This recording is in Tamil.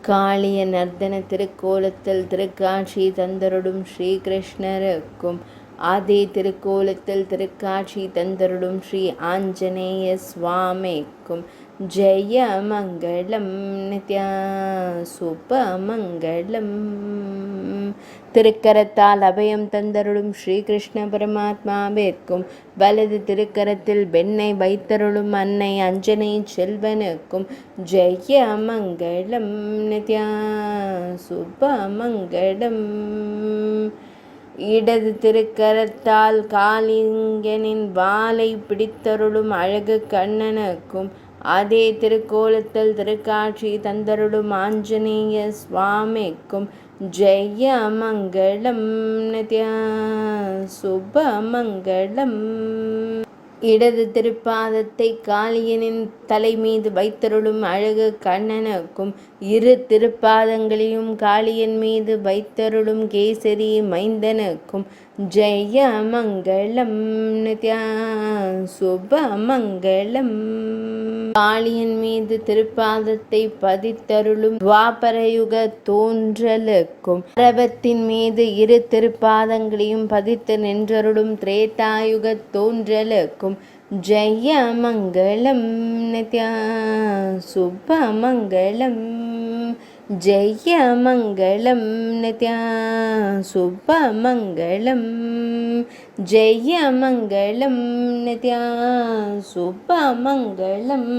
காளிய நர்த்தன திருக்கோலத்தில் திருக்காட்சி தந்தருடும் ஸ்ரீகிருஷ்ணருக்கும் ஆதி திருக்கோலத்தில் திருக்காட்சி தந்தருடும் ஸ்ரீ ஆஞ்சநேய சுவாமிக்கும் ஜெய மங்களம் நித்யா சுபமங்களம். திருக்கரத்தால் அபயம் தந்தருளும் ஸ்ரீகிருஷ்ண பரமாத்மாவிற்கும் வலது திருக்கரத்தில் வெண்ணை வைத்தருளும் அன்னை அஞ்சனை செல்வனுக்கும் ஜெய மங்களம் நித்யா சுபமங்களம். இடது திருக்கரத்தால் காளிங்கனின் வாளை பிடித்தருளும் அழகு கண்ணனுக்கும் அதே திருக்கோலத்தில் திருக்காட்சி தந்தருளும் ஆஞ்சநேய சுவாமிக்கும் ஜெய மங்களம் நித்யா சுபமங்களம். இடது திருப்பாதத்தை காளியனின் தலை மீது வைத்தருளும் அழகு கண்ணனுக்கும் இரு திருப்பாதங்களையும் காளியன் மீது வைத்தருளும் கேசரி மைந்தனுக்கும் ஜெய மங்களம் நித்யா சுபமங்களம். காளியன் மீது திருப்பாதத்தை பதித்தருளும் துவாபரயுக தோன்றலுக்கும் அரவத்தின் மீது இரு திருப்பாதங்களையும் பதித்து நின்றருளும் திரேதாயுக தோன்றலுக்கும் ஜெய மங்களம் நித்யா சுபமங்களம். ஜெய மங்களம் நித்யா சுபமங்களம். ஜெய மங்களம் நித்யா சுபமங்களம்.